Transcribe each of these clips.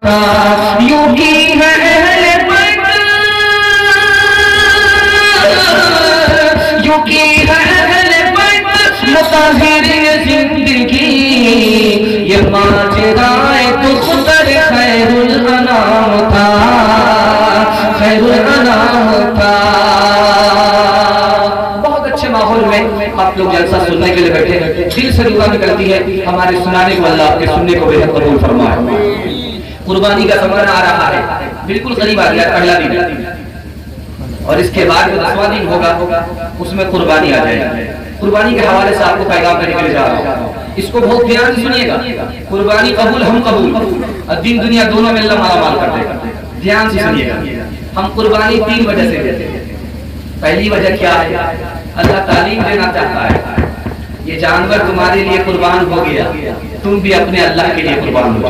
था। यूं ही है अहले बैत, यूं ही है अहले बैत मुताहिरीन जिंदगी, ये माजराए तुख्तर खैरुल अनाम था, खैरुल अनाम था। बहुत अच्छे माहौल में आप लोग जलसा सुनने के लिए बैठे हैं, दिल से दुआ निकलती है हमारे सुनाने को अल्लाह आपके सुनने को बेहद कबूल फरमाए। कुर्बानी का ज़माना आ रहा है, बिल्कुल करीब आ गया, अगला दिन, और इसके बाद जो 10वां दिन होगा उसमें कुर्बानी आ जाएगी। कुर्बानी के हवाले से आपको पैगाम देने के लिए जा रहा हूँ, इसको बहुत ध्यान से सुनिएगा। कुर्बानी कबूल हम कबूल, और दिन दुनिया दोनों में अल्लाह माला माल कर देगा। ध्यान से सुनिएगा। हम कुर्बानी 3 वजह से देते हैं। पहली वजह क्या है? अल्लाह तालीम देना चाहता है, ये जानवर तुम्हारे लिए कुर्बान हो गया, तुम भी अपने अल्लाह के लिए कुर्बान हो।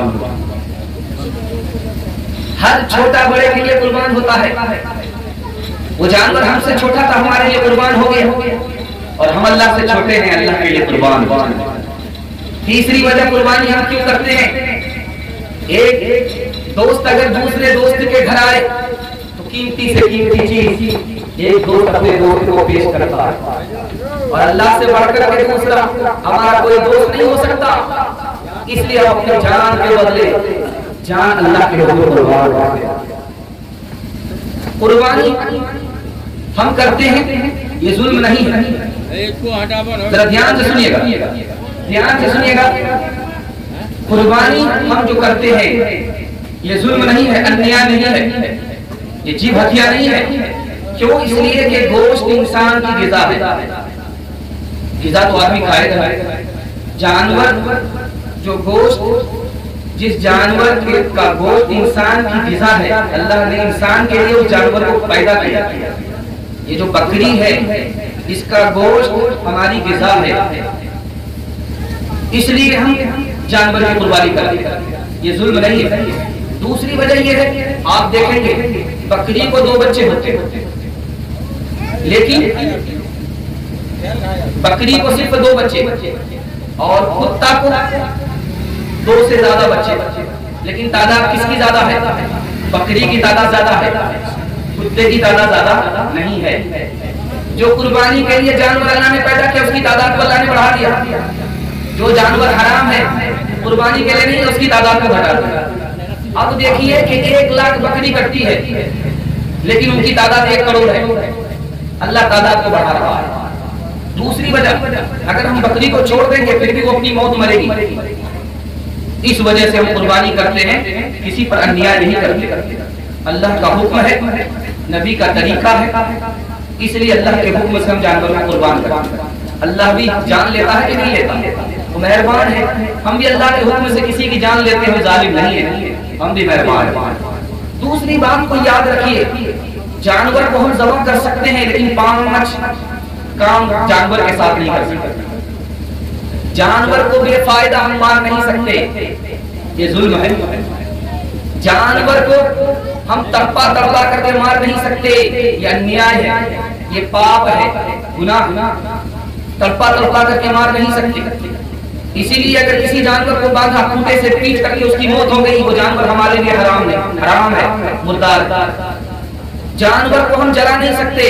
हर छोटा बड़े के लिए कुर्बान होता है। वो जानवर हमसे छोटा था, हमारे लिए कुर्बान हो गया, और हम अल्लाह से छोटे हैं, अल्लाह के लिए कुर्बान। तीसरी वजह कुर्बानी हम क्यों करते हैं? एक दोस्त अगर दूसरे दोस्त के घर आए तो कीमती से कीमती चीज एक दोस्त अपने दोस्त को पेश करता है, और अल्लाह से बढ़कर के दूसरा हमारा कोई दोस्त नहीं हो सकता, इसलिए हम अपनी जान के बदले जान अल्लाह के हुक्म कुर्बान करते हैं। कुर्बानी हम करते हैं, ये जुल्म नहीं है। जरा ध्यान से सुनिएगा, ध्यान से सुनिएगा। कुर्बानी हम जो करते हैं ये जुल्म नहीं है, अन्याय नहीं है, ये जीव हत्या नहीं है। क्यों? इसलिए कि गोश्त इंसान की ग़िज़ा है। ग़िज़ा तो आदमी खाएगा, जानवर जो गोश्त, जिस जानवर का गोश्त इंसान की ग़िज़ा है, अल्लाह ने इंसान के लिए उस जानवर को पैदा किया। ये जो बकरी है इसका गोश्त हमारी ग़िज़ा है, इसलिए हम जानवर की कुर्बानी करते हैं, ये जुल्म नहीं है। दूसरी वजह ये है, आप देखेंगे बकरी को 2 बच्चे होते हैं, लेकिन बकरी को सिर्फ 2 बच्चे, और कुत्ता को 2 से ज्यादा बच्चे, लेकिन तादाद किसकी ज्यादा है? बकरी की तादाद ज्यादा है, कुत्ते की तादाद ज्यादा नहीं है। जो कुर्बानी के लिए जानवर अल्लाह ने पैदा किया उसकी तादाद को अल्लाह ने बढ़ा दिया। जो जानवर हराम है कुर्बानी के लिए नहीं, उसकी तादाद को घटा दिया। अब देखिए कि 1 लाख बकरी कटती है, लेकिन उनकी तादाद 1 करोड़ है, अल्लाह तादाद को बढ़ा रहा है। दूसरी वजह, अगर हम बकरी को छोड़ देंगे फिर भी वो अपनी मौत मरेगी। इस वजह से हम कुर्बानी करते हैं, किसी पर अन्याय नहीं करते। अल्लाह का हुक्म है, नबी का तरीका है, इसलिए अल्लाह के हुक्म से हम जानवर को कुर्बान करते हैं। अल्लाह भी जान लेता है कि नहीं लेता? वो मेहरबान है, हम भी अल्लाह के हुक्म से किसी की जान लेते हैं, जालिम नहीं है, हम भी मेहरबान हैं। दूसरी बात को याद रखिए, जानवर को हम ज़ब्ह कर सकते हैं, लेकिन 5 काम जानवर के साथ नहीं कर सकते। जानवर को बेफायदा हम मार नहीं सकते, ये जुल्म है। जानवर को हम तड़पा तड़पा करके मार नहीं सकते, ये अन्याय है, ये पाप है, गुनाह। तड़पा तड़पा करके मार नहीं सकते। इसीलिए अगर किसी जानवर को बांधा, खूंटे से पीट करके उसकी मौत हो गई, वो जानवर हमारे लिए हराम है, मुर्दार। जानवर को हम जला नहीं सकते।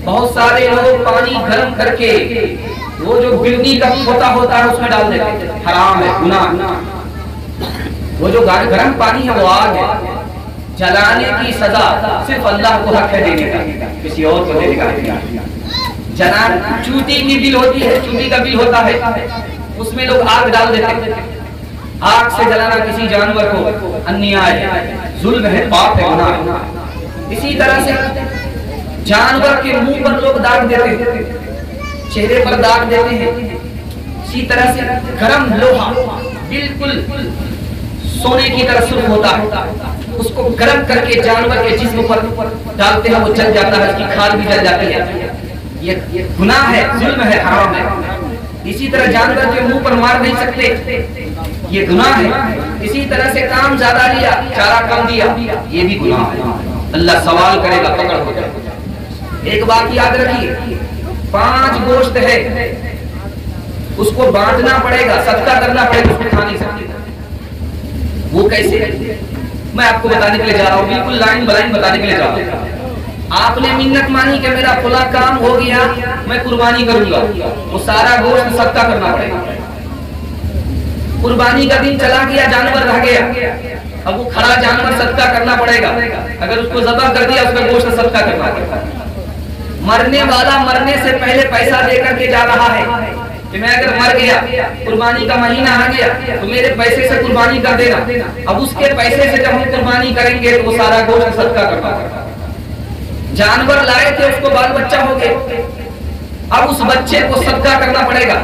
बहुत सारे लोग पानी गर्म करके वो जो बिजली का पोता होता है उसमें डाल देते हैं, हराम है, गुनाह। वो जो गर्म पानी है वो आग है, जलाने की सजा सिर्फ अल्लाह को हक है देने का, किसी और को देने का नहीं। जला चूटी की बिल होती है, चूटी का बिल होता है, उसमें लोग आग डाल देते हैं। आग से जलाना किसी जानवर को अन्याय है, जुल्म है, पाप है, गुनाह। इसी तरह से जानवर के मुंह पर लोग दाग देते हैं, चेहरे पर दाग देते हैं। इसी तरह से गरम लोहा बिल्कुल सोने की तरह सुर्ख होता है, उसको गर्म करके जानवर के जिस्म पर डालते हैं, वो जल जाता है, उसकी खाल भी जल जाती है। ये गुनाह है, जुल्म है, हराम है। इसी तरह जानवर के मुंह पर मार नहीं सकते, ये गुनाह है। इसी तरह से काम ज्यादा लिया, चारा कम दिया, ये भी गुनाह है, अल्लाह सवाल करेगा, पकड़ हो जाएगा। एक बात याद रखिए, 5 गोश्त है, उसको बांटना पड़ेगा, सदका करना पड़ेगा, उसको खा नहीं सकते। वो कैसे? मैं आपको बताने के लिए जा रहा हूँ, बिल्कुल लाइन बलाइन बताने के लिए जा रहा हूँ। आपने मिन्नत मानी कि मेरा फला काम हो गया, मैं कुर्बानी करूंगा, वो सारा गोश्त सदका करना पड़ेगा। कुर्बानी का दिन चला गया, जानवर रह गया, अब वो खड़ा जानवर सदका करना पड़ेगा। अगर उसको ज़बह कर दिया, उसका गोश्त सदका करना पड़ेगा। मरने वाला मरने से पहले पैसा देकर के जा रहा है कि मैं अगर मर गया, कुर्बानी का महीना आ गया तो मेरे पैसे से कुर्बानी कर देना। अब उसके पैसे से जब हम कुर्बानी करेंगे तो वो सारा गोश्त सदका करना पड़ेगा। जानवर लाए थे, उसको बाल बच्चा हो गए, अब उस बच्चे को सदका करना पड़ेगा,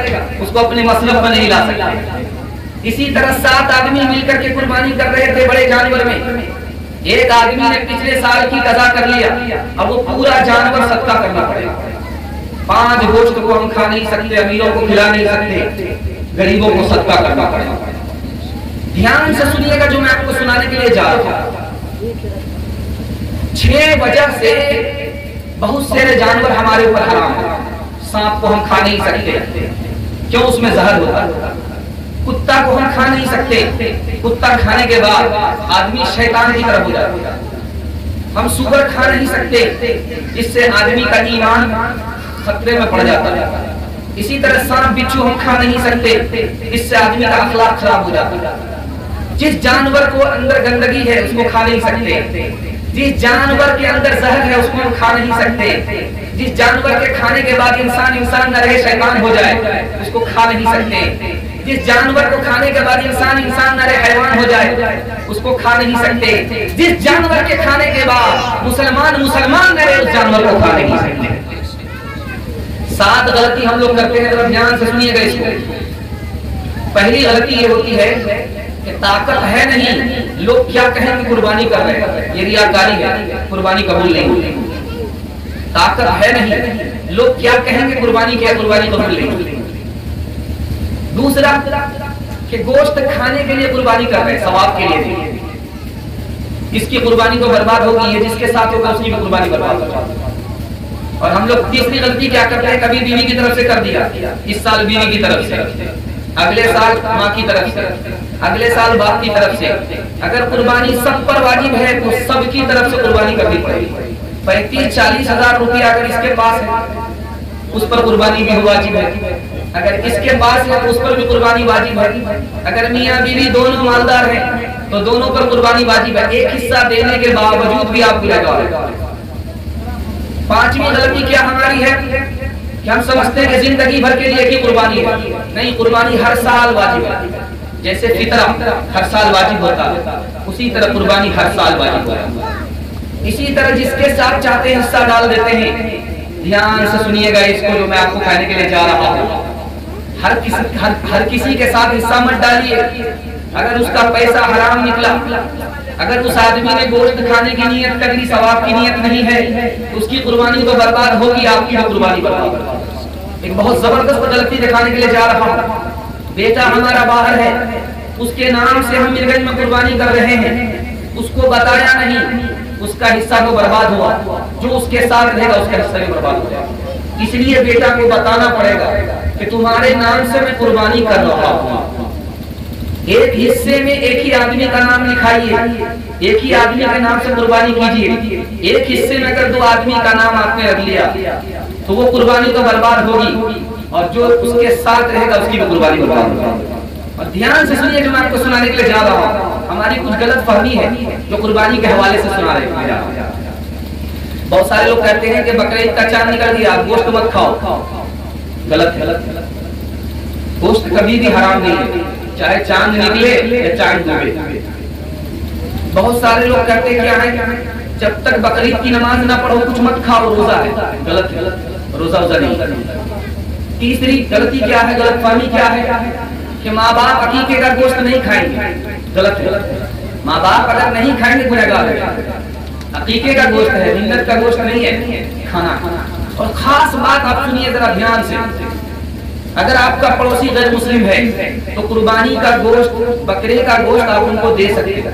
उसको अपने मसलब में नहीं ला सकते। इसी तरह 7 आदमी मिलकर के कुर्बानी कर रहे थे बड़े जानवर में, एक आदमी ने पिछले साल की कज़ा कर लिया, अब वो पूरा जानवर सदका करना पड़ेगा। 5 गोश्त को हम खा नहीं सकते, अमीरों को खिला नहीं सकते, गरीबों को सदका करना पड़ेगा। ध्यान से सुनिएगा जो मैं आपको सुनाने के लिए जा रहा हूं। 6 वजह से बहुत सारे जानवर हमारे ऊपर हराम है। सांप को हम खा नहीं सकते, क्यों? उसमें जहर होता है। कुत्ता को हम खा नहीं सकते, कुत्ता खाने के बाद आदमी शैतान की तरफ हो जाता है। हम सुअर खा नहीं सकते, इससे आदमी का ईमान खतरे में पड़ जाता है। इसी तरह सांप बिच्छू हम खा नहीं सकते, इससे आदमी का अखलाक खराब हो जाता है। जिस जानवर को अंदर गंदगी है उसको खा नहीं सकते, जिस जानवर के अंदर जहर है उसको हम खा नहीं सकते, जिस जानवर के खाने के बाद इंसान न रहे, शैतान हो जाए, उसको खा नहीं सकते, जिस जानवर को खाने के बाद इंसान न रहे, हैवान हो जाए, उसको खा नहीं सकते, जिस जानवर के खाने के बाद मुसलमान न रहे, उस जानवर को खा नहीं सकते। 7 गलती हम लोग करते हैं, जरा ध्यान से सुनिएगा इसको। पहली गलती ये होती है कि ताकत है नहीं, लोग क्या कहेंगे कुर्बानी कर रहे हैं, ये रियाकारी है, कुर्बानी कबूल नहीं होगी। ताकत है नहीं, लोग क्या कहेंगे कुर्बानी किया, कुर्बानी कबूल नहीं होगी। दूसरा कि गोश्त खाने के लिए कुर्बानी कर रहे हैं, सवाब के लिए, इसकी कुर्बानी तो बर्बाद होगी, ये जिसके साथ होगा उसकी भी कुर्बानी बर्बाद होगी। और हम लोग तीसरी गलती क्या करते हैं, कभी बीवी की तरफ से कर दिया, इस साल बीवी की तरफ से, अगले साल माँ की तरफ से, अगले साल बाप की तरफ से। अगर कुर्बानी सब पर वाजिब है तो सबकी तरफ से कुर्बानी करनी पड़ेगी। 35-40 हजार रुपया अगर इसके पास है उस पर कुर्बानी भी वाजिब है, अगर इसके पास है तो उस पर भी कुर्बानी वाजिब है। अगर मियाँ बीवी दोनों मालदार हैं तो दोनों पर कुर्बानी वाजिब है, एक हिस्सा देने के बावजूद भी आप गुनहगार। 5वीं गलती क्या हमारी है कि हम समझते हैं कि जिंदगी भर के लिए की कुर्बानी है, नहीं, कुर्बानी हर साल वाजिब है। जैसे फितरा हर साल वाजिब होता है, उसी तरह कुर्बानी हर साल वाजिब होता है। इसी तरह जिसके साथ चाहते हैं हिस्सा डाल देते हैं। ध्यान से सुनिएगा इसको जो मैं आपको कहने के लिए जा रहा हूँ। हर किसी के साथ हिस्सा मत डालिए। अगर उसका पैसा हराम निकला, अगर उस आदमी ने गोश्त खाने की नियत कर ली, सवाब की नियत नहीं है, तो उसकी कुर्बानी तो बर्बाद होगी, आपकी भी कुर्बानी बर्बाद होगी। एक बहुत जबरदस्त गलती दिखाने के लिए जा रहा हूँ। बेटा हमारा बाहर है, उसके नाम से हम मिर्गन में कुर्बानी कर रहे हैं, उसको बताया नहीं, उसका हिस्सा तो बर्बाद हुआ, जो उसके साथ रहेगा उसका हिस्सा भी बर्बाद हो जाएगा। इसलिए बेटा को बताना पड़ेगा कि तुम्हारे नाम से मैं कुर्बानी कर रहा हूँ। एक हिस्से में एक ही आदमी का नाम लिखाइए, एक ही आदमी के नाम से कुर्बानी कीजिए। एक हिस्से में अगर 2 आदमी का नाम आपने रख लिया तो वो कुर्बानी तो बर्बाद होगी, और जो उसके साथ रहेगा उसकी भी कुर्बानी बर्बाद होगी। और ध्यान से सुनिए जो मैं आपको सुनाने के लिए जा रहा हूँ। हमारी कुछ गलत फहमी है जो कुर्बानी के हवाले से सुना रहे हैं। बहुत सारे लोग कहते हैं कि बकरीद का चांद निकल गया, गोश्त मत खाओ। गलत। गोश्त कभी भी हराम नहीं है, चाहे चांद निकले या चांद डूबे। बहुत सारे लोग कहते क्या है, जब तक बकरीद की नमाज ना पढ़ो कुछ मत खाओ, रोजा है। गलत, रोजा नहीं। तीसरी गलती क्या है, गलत फहमी क्या है कि माँ बाप अकीके का गोश्त नहीं खाएंगे। गलत। माँ बाप अगर नहीं खाएंगे गुनहगार है। अकीके का गोश्त है, मिन्नत का गोश्त नहीं है खाना। और खास बात आप सुनिए जरा ध्यान से, अगर आपका पड़ोसी गैर मुस्लिम है तो कुर्बानी का गोश्त, बकरे का गोश्त आप उनको दे सकते हैं।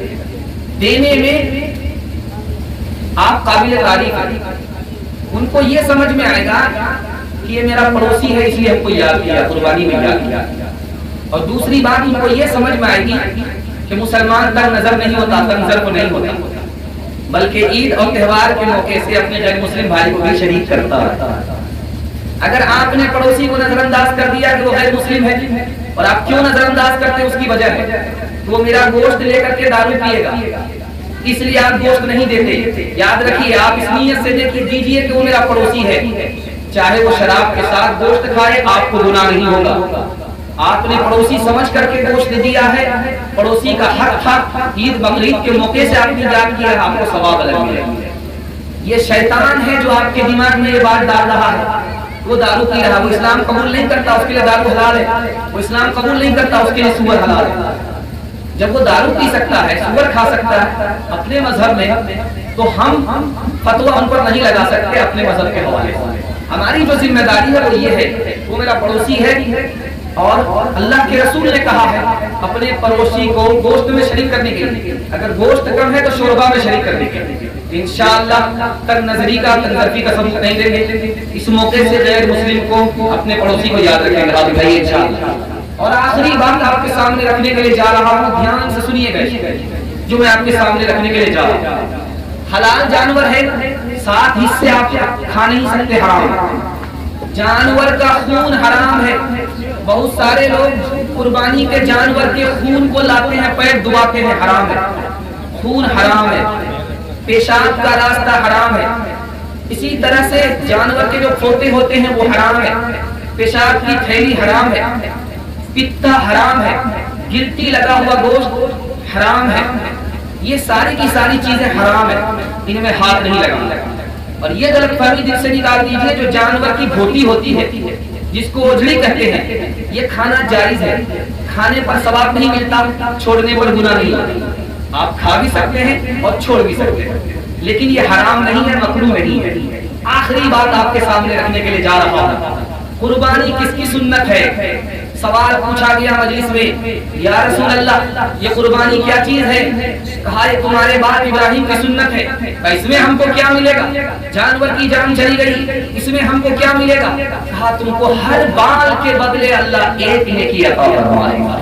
देने में आप काबिल तारीफ हैं, उनको ये समझ में आएगा कि ये मेरा पड़ोसी है इसलिए हमको याद किया, कुर्बानी में याद किया। और दूसरी बात उनको ये समझ में आएगी कि मुसलमान तंग नजर नहीं होता, तंग ज़र्फ़ नहीं होता, बल्कि ईद और त्योहार के मौके से अपने गैर मुस्लिम भाई को भी शरीक करता है। अगर आपने पड़ोसी को नजरअंदाज कर दिया कि वो गैर मुस्लिम है, और आप क्यों नजरअंदाज करते हैं उसकी वजह है, तो वो मेरा गोश्त लेकर के दारू पिएगा, इसलिए आप गोश्त नहीं देते। याद रखिए, आप इस नीयत से दीजिए कि वो मेरा पड़ोसी है, चाहे वो शराब के साथ गोश्त खाए, आपको गुनाह नहीं होगा। आपने पड़ोसी समझ करके गोश्त दिया है, पड़ोसी का हक था, ईद बकरीद के मौके से आपने याद किया, आपको सवाब अलग मिलेगा। ये शैतान है जो आपके दिमाग में ये बात डाल रहा है, वो दारू पी रहा है, वो इस्लाम कबूल नहीं करता, उसके लिए दारू हलाल है, वो इस्लाम कबूल नहीं करता, उसके लिए सूअर हलाल है। जब वो दारू पी सकता है, सूअर खा सकता है अपने मजहब में, तो हम फतवा उन पर नहीं लगा सकते अपने मजहब के हवाले से। हमारी जो जिम्मेदारी है वो ये है, वो मेरा पड़ोसी है, और अल्लाह के रसूल ने कहा है अपने पड़ोसी को गोश्त में शरीक करने के लिए, अगर गोश्त कम है तो शोरबा में शरीक करने के लिए। इंशाअल्लाह तक नजरी का तंजरफी का सबूत नहीं देंगे। इस मौके से गैर मुस्लिम को अपने पड़ोसी को याद रखेंगे भाई इंशाअल्लाह। और आखिरी बात आपके सामने रखने के लिए जा रहा हूँ, ध्यान से सुनिएगा जो मैं आपके सामने रखने के लिए जा रहा हूँ। हलाल जानवर है, 7 हिस्से आप खा नहीं सकते, हराम। जानवर का खून हराम है। बहुत सारे लोग कुर्बानी के जानवर के खून को लाते हैं, पैर दुबाते हैं, हराम है। खून हराम है, पेशाब का रास्ता हराम है। इसी तरह से जानवर के जो खोते होते हैं वो हराम है, पेशाब की थैली हराम है, पित्ता हराम है, गिल्टी लगा हुआ गोश्त हराम है। ये सारी की सारी चीजें हराम है, इनमें हाथ नहीं लगाना। और ये गलतफहमी दिल से निकाल दीजिए, जो जानवर की घोटी होती है जिसको ओझड़ी कहते हैं, ये खाना जायज है, खाने पर सवाब नहीं मिलता, छोड़ने पर गुनाह नहीं। आप खा भी सकते हैं और छोड़ भी सकते हैं, लेकिन ये हराम नहीं है, मकरूह नहीं है। आखिरी बात आपके सामने रखने के लिए जा रहा हूँ, कुर्बानी किसकी सुन्नत है? सवाल पूछा गया मजलिस में, या रसूल अल्लाह ये कुर्बानी क्या चीज है? कहा ये तुम्हारे बाप इब्राहिम की सुन्नत है। इसमें हमको क्या मिलेगा? जानवर की जान चली गई, इसमें हमको क्या मिलेगा? कहा तुमको हर बाल के बदले अल्लाह एक नेकी अता फरमाएगा।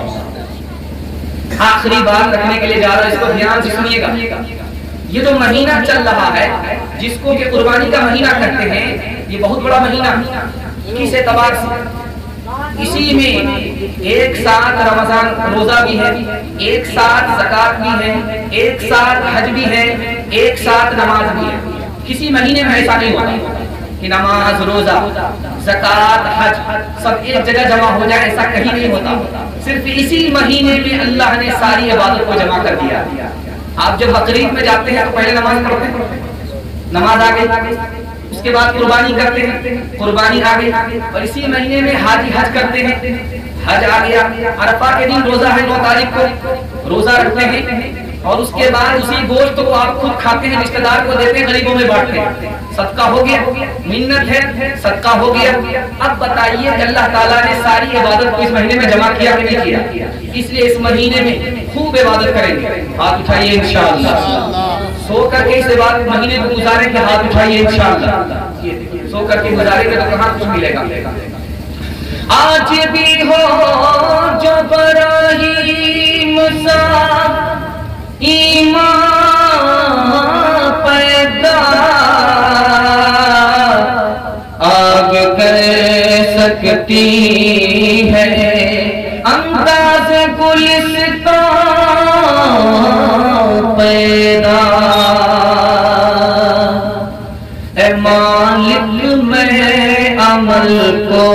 आखिरी बात रखने के लिए जा रहा है, इसको ध्यान से सुनिएगा। ये जो महीना चल रहा है जिसको कि कुर्बानी का महीना कहते हैं, ये बहुत बड़ा महीना किस एतबार से? इसी में एक साथ रमजान रोजा भी है, एक साथ ज़कात भी है, एक साथ हज भी है, एक साथ नमाज भी है। किसी महीने में ऐसा नहीं होता कि नमाज रोजा ज़कात हज सब एक जगह जमा हो जाए, ऐसा कहीं नहीं होता। सिर्फ इसी महीने में अल्लाह ने सारी इबादत को जमा कर दिया। आप जब बकरीद में जाते हैं तो पहले नमाज पढ़ते हैं, नमाज आ गई, उसके बाद कुर्बानी करते हैं, कुर्बानी आ गई, और इसी महीने में हाजी हज करते हैं, हज आ गया। अरफा के दिन रोजा है, 9 तारीख को रोजा रखते हैं, और उसके बाद उसी गोश्त को आप खुद खाते हैं, रिश्तेदार को देते हैं, गरीबों में बांटते हैं। सदका हो गया, मिन्नत है, सदका हो गया। अब बताइए अल्लाह ताला ने सारी इबादत को इस महीने में जमा किया कि नहीं किया? इसलिए इस महीने में खूब इबादत करेंगे। हाथ उठाइए इंशाअल्लाह। सो करके इस इबादत महीने को गुजारेंगे, हाथ उठाइए इंशाअल्लाह। सो करके गुजारेंगे तो कहाँ कुछ मिलेगा? आज भी हो जो इब्राहीम सा ईमान पैदा, आग कर सकती है अंदाज गुलिस्तां पैदा। ऐ मालिक मैं अमल को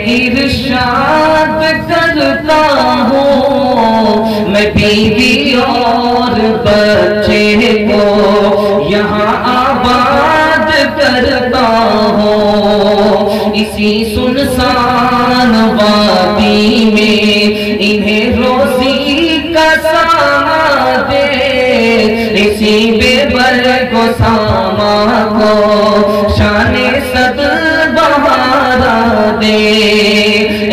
इरशाद करता हूँ, मैं बीवी और बच्चे को यहाँ आबाद करता हूँ। इसी सुनसान वादी में इन्हें रोजी का सामा दे, इसी बेबर को सामा को शाने सद बहारा दे।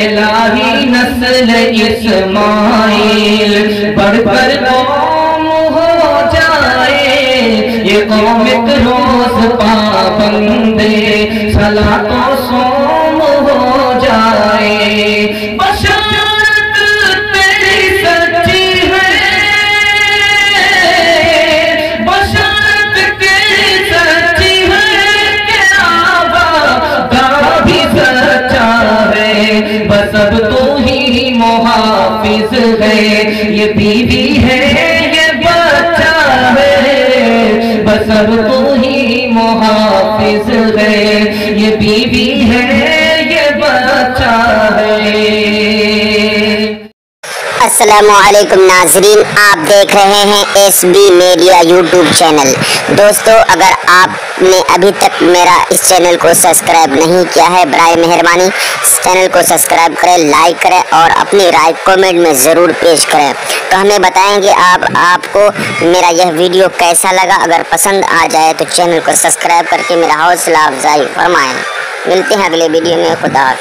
इलाही नस्ल इस्माइल बढ़कर कौम हो जाए, ये कौम एक रोज पाबंदे सलातो सोम हो जाए। बशरत तेरी मुहाफिज है, ये बीवी है ये बच्चा है, बस अब तू ही मुहाफिज है, ये बीवी है ये बच्चा है। अस्सलामुअलैकुम नाजरीन, आप देख रहे हैं SB मीडिया यूट्यूब चैनल। दोस्तों, अगर आपने अभी तक मेरा इस चैनल को सब्सक्राइब नहीं किया है, बराए मेहरबानी इस चैनल को सब्सक्राइब करें, लाइक करें और अपनी राय कमेंट में ज़रूर पेश करें। तो हमें बताएंगे आपको मेरा यह वीडियो कैसा लगा। अगर पसंद आ जाए तो चैनल को सब्सक्राइब करके मेरा हौसला अफजाई फरमाएं। मिलते हैं अगले वीडियो में। खुदा हाफिज़।